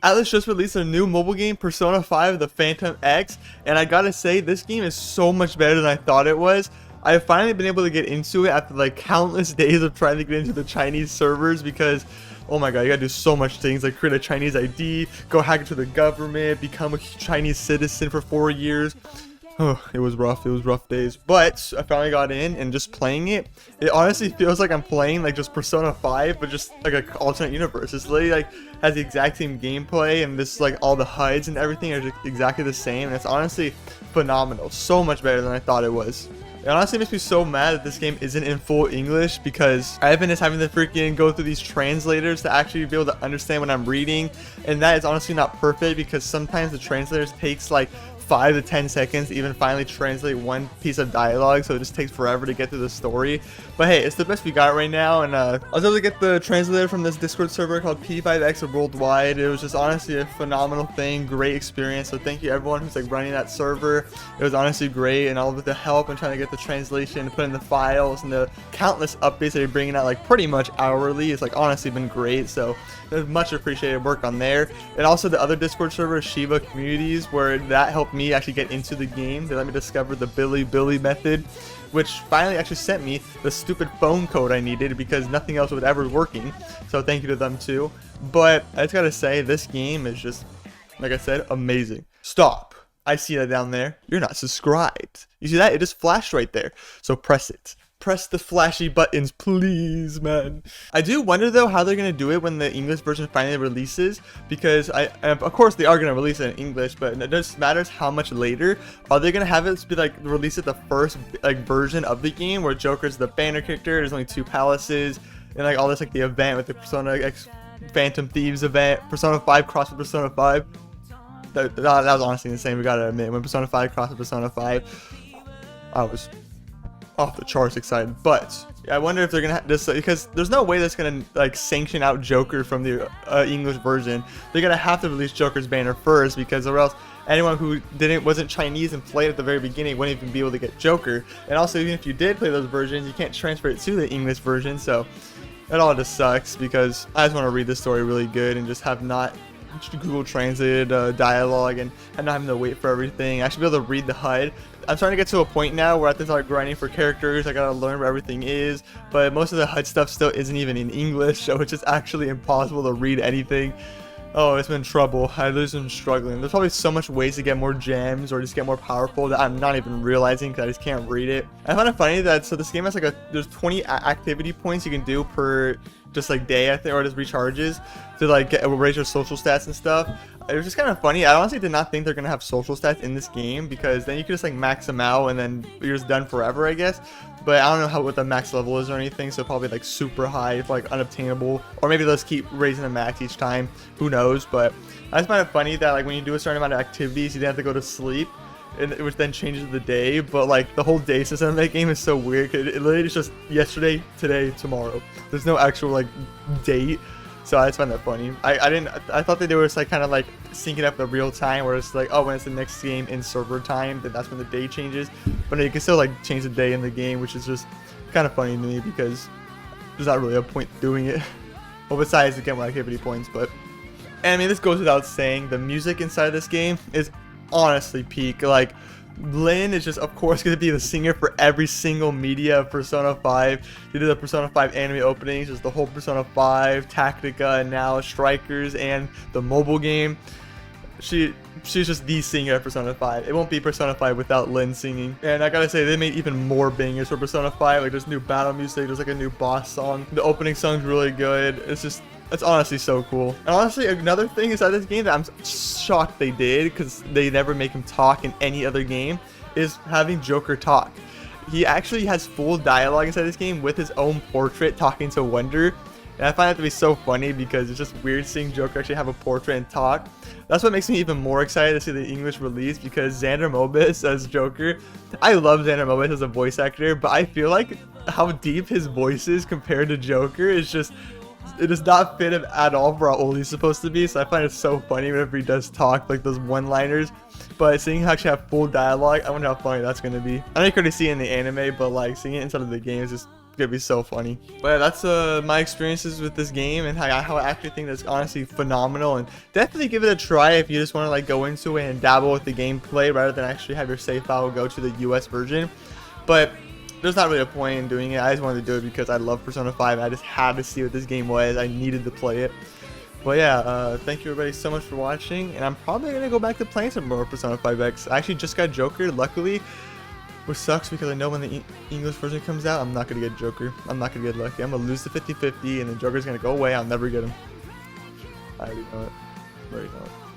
Atlus just released a new mobile game, Persona 5 The Phantom X, and I gotta say, this game is so much better than I thought it was. I've finally been able to get into it after like countless days of trying to get into the Chinese servers because, oh my god, you gotta do so much things like create a Chinese ID, go hack into the government, become a Chinese citizen for 4 years. Oh, it was rough days, but I finally got in, and just playing it, it honestly feels like I'm playing like just Persona 5, but just like an alternate universe. It's literally like has the exact same gameplay, and this like all the HUDs and everything are just exactly the same, and it's honestly phenomenal. So much better than I thought it was. It honestly makes me so mad that this game isn't in full English, because I've been just having to freaking go through these translators to actually be able to understand what I'm reading, and that is honestly not perfect because sometimes the translators takes like 5 to 10 seconds to even finally translate one piece of dialogue, so it just takes forever to get through the story. But hey, it's the best we got right now, and I was able to get the translator from this Discord server called P5X Worldwide. It was just honestly a phenomenal thing, great experience, so thank you everyone who's like running that server. It was honestly great, and all of the help and trying to get the translation, put in the files, and the countless updates that you're bringing out like pretty much hourly. It's like honestly been great, so there's much appreciated work on there. And also the other Discord server, Shiba Communities, where that helped me actually get into the game. They let me discover the Billy method, which finally actually sent me the stupid phone code I needed because nothing else was ever working. So thank you to them too. But I just gotta say, this game is just, like I said, amazing. Stop. I see that down there. You're not subscribed. You see that? It just flashed right there. So press it. Press the flashy buttons, please, man. I do wonder though how they're gonna do it when the English version finally releases, because of course they are gonna release it in English, but it just matters how much later. Are they gonna have it be like release it the first like version of the game where Joker's the banner character? There's only 2 palaces and like all this, like the event with the Persona X Phantom Thieves event, Persona 5 cross with Persona 5. That was honestly insane. We gotta admit, when Persona 5 crossed with Persona 5, I was off the charts excited. But I wonder if they're gonna just because there's no way that's gonna like sanction out Joker from the English version. They're gonna have to release Joker's banner first, because or else anyone who wasn't Chinese and played at the very beginning wouldn't even be able to get Joker. And also, even if you did play those versions, you can't transfer it to the English version. So it all just sucks, because I just want to read this story really good and just have not Google translated dialogue and not having to wait for everything. I should be able to read the HUD. I'm starting to get to a point now where I have to start grinding for characters. I gotta learn where everything is, but most of the HUD stuff still isn't even in English, so it's just actually impossible to read anything. Oh, it's been trouble. I've just been struggling. There's probably so much ways to get more gems or just get more powerful that I'm not even realizing because I just can't read it. I find it funny that so this game has like there's 20 activity points you can do per just like day, I think, or just recharges to like raise your social stats and stuff. It was just kind of funny. I honestly did not think they're gonna have social stats in this game, because then you could just like max them out and then you're just done forever, I guess. But I don't know what the max level is or anything, so probably like super high, if like unobtainable, or maybe they'll just keep raising the max each time. Who knows? But I just find it funny that like when you do a certain amount of activities, you don't have to go to sleep, and which then changes the day. But like the whole day system of that game is so weird. It literally is just yesterday, today, tomorrow. There's no actual like date. So I just find that funny. I thought that they were just like kind of like syncing up the real time, where it's like, oh, when it's the next game in server time, then that's when the day changes. But you can still like change the day in the game, which is just kind of funny to me, because there's not really a point doing it. Well, besides to get more activity points. But and I mean, this goes without saying, the music inside this game is honestly peak. Like, Lynn is just, of course, going to be the singer for every single media of Persona 5. She did the Persona 5 anime openings, just the whole Persona 5, Tactica, and now Strikers, and the mobile game. She's just the singer of Persona 5. It won't be Persona 5 without Lynn singing. And I gotta say, they made even more bangers for Persona 5. Like, there's new battle music, there's like a new boss song. The opening song's really good. It's honestly so cool. And honestly, another thing inside this game that I'm shocked they did, because they never make him talk in any other game, is having Joker talk. He actually has full dialogue inside this game with his own portrait talking to Wonder. And I find that to be so funny, because it's just weird seeing Joker actually have a portrait and talk. That's what makes me even more excited to see the English release, because Xander Mobus as Joker, I love Xander Mobus as a voice actor, but I feel like how deep his voice is compared to Joker is just, it does not fit him at all for how old he's supposed to be. So I find it so funny whenever he does talk, like those one-liners. But seeing him actually have full dialogue, I wonder how funny that's going to be. I know you can already see it in the anime, but like seeing it inside of the game is just gonna be so funny. But yeah, that's my experiences with this game and how I actually think that's honestly phenomenal. And definitely give it a try if you just want to like go into it and dabble with the gameplay rather than actually have your save file go to the US version. But there's not really a point in doing it. I just wanted to do it because I love Persona 5. I just had to see what this game was. I needed to play it. But yeah, thank you everybody so much for watching, and I'm probably gonna go back to playing some more Persona 5X. I actually just got Joker, luckily, which sucks because I know when the English version comes out, I'm not gonna get Joker. I'm not gonna get lucky. I'm gonna lose the 50-50, and then Joker's gonna go away. I'll never get him. I already know it. I already know it.